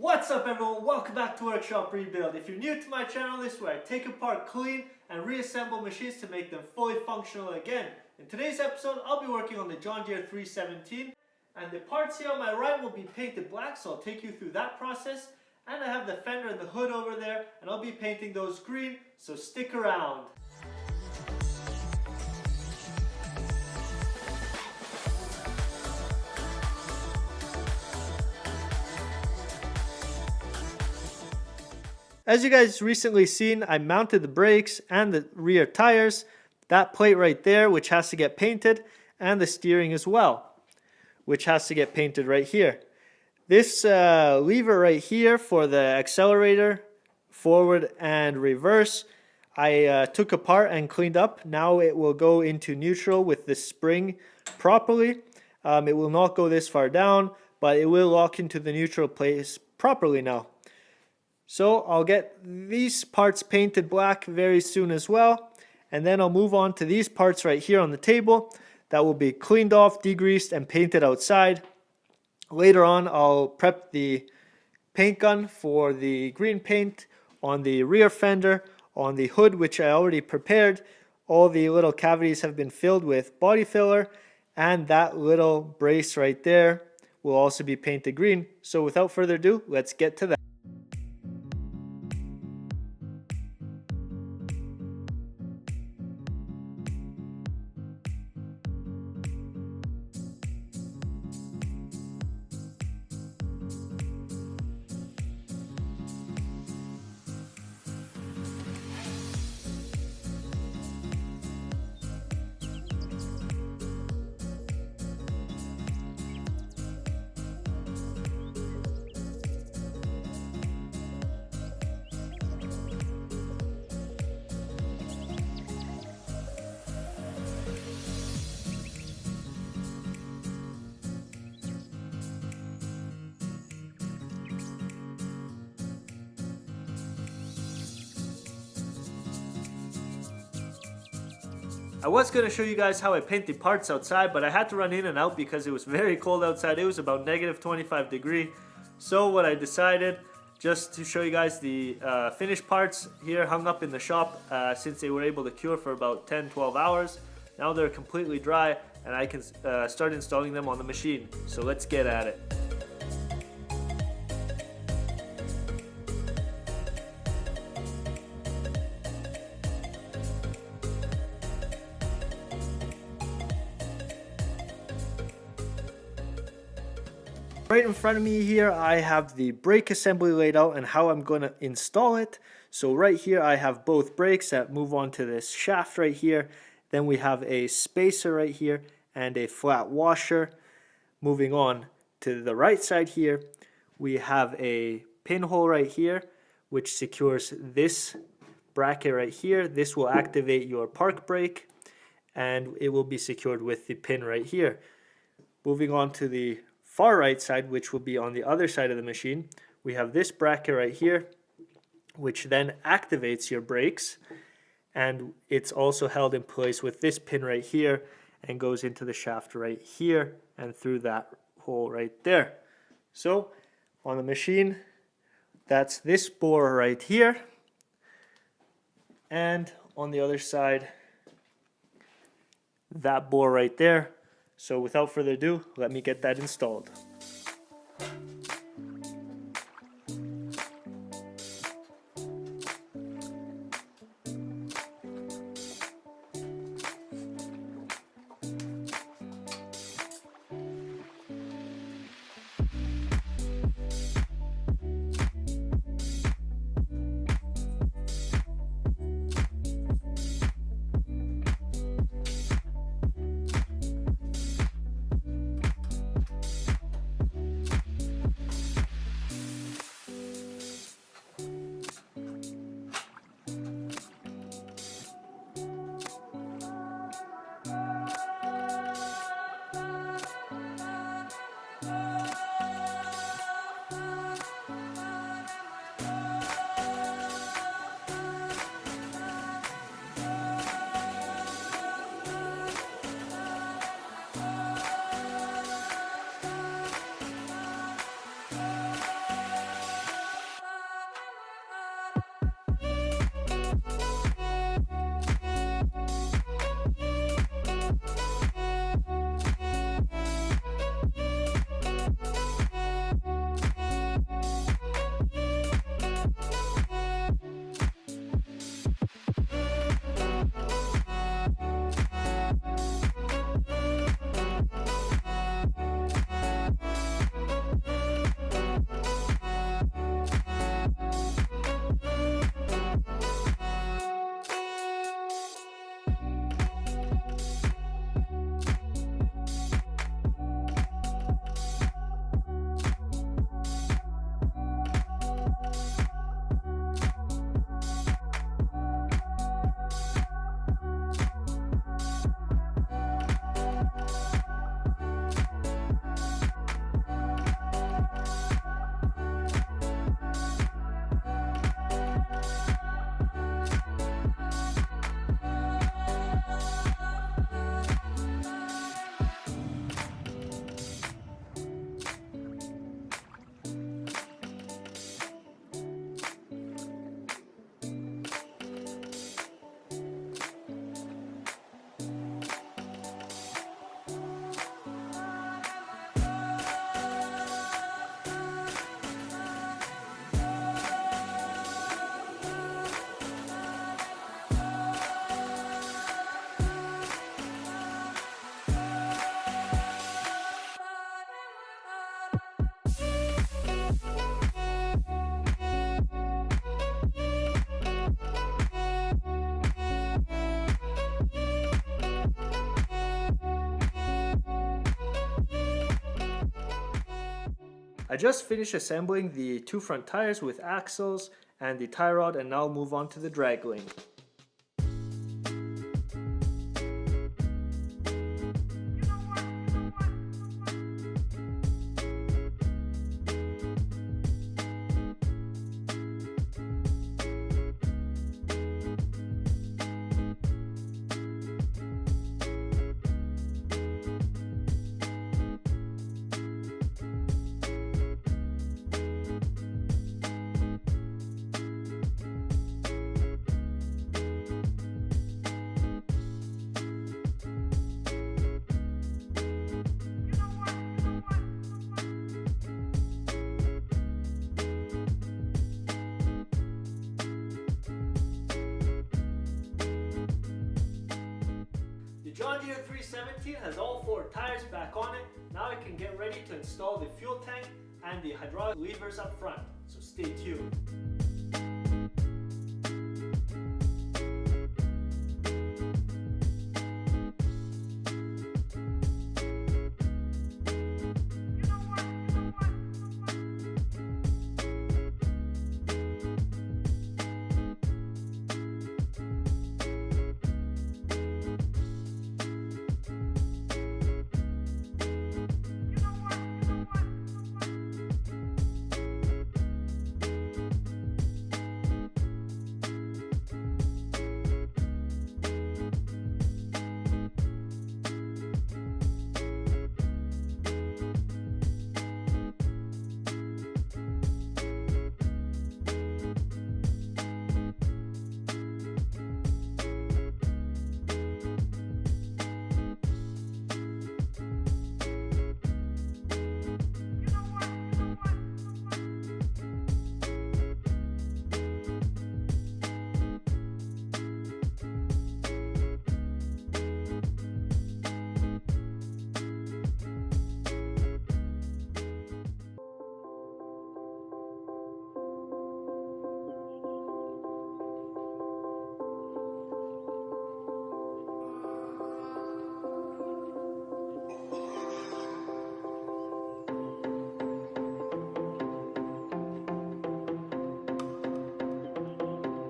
What's up everyone, welcome back to Workshop Rebuild. If you're new to my channel, this is where I take apart, clean, and reassemble machines to make them fully functional again. In today's episode, I'll be working on the John Deere 317, and the parts here on my right will be painted black, so I'll take you through that process. And I have the fender and the hood over there, and I'll be painting those green, so stick around. As you guys recently seen, I mounted the brakes and the rear tires, that plate right there which has to get painted, and the steering as well, which has to get painted right here. This lever right here for the accelerator, forward and reverse, I took apart and cleaned up. Now it will go into neutral with the spring properly. It will not go this far down, but it will lock into the neutral place properly now. So I'll get these parts painted black very soon as well, and then I'll move on to these parts right here on the table that will be cleaned off, degreased, and painted outside. Later on I'll prep the paint gun for the green paint on the rear fender, on the hood which I already prepared. All the little cavities have been filled with body filler, and that little brace right there will also be painted green. So without further ado, let's get to that. I was going to show you guys how I paint the parts outside, but I had to run in and out because it was very cold outside. It was about -25 degrees. So what I decided, just to show you guys the finished parts here hung up in the shop since they were able to cure for about 10-12 hours. Now they're completely dry and I can start installing them on the machine. So let's get at it. Right in front of me here, I have the brake assembly laid out and how I'm going to install it. So right here, I have both brakes that move on to this shaft right here. Then we have a spacer right here and a flat washer. Moving on to the right side here, we have a pinhole right here, which secures this bracket right here. This will activate your park brake, and it will be secured with the pin right here. Moving on to the far right side, which will be on the other side of the machine, we have this bracket right here, which then activates your brakes, and it's also held in place with this pin right here and goes into the shaft right here and through that hole right there. So on the machine, that's this bore right here, and on the other side, that bore right there. So without further ado, let me get that installed. I just finished assembling the two front tires with axles and the tie rod, and now I'll move on to the drag link. The John Deere 317 has all 4 tires back on it. Now I can get ready to install the fuel tank and the hydraulic levers up front, so stay tuned.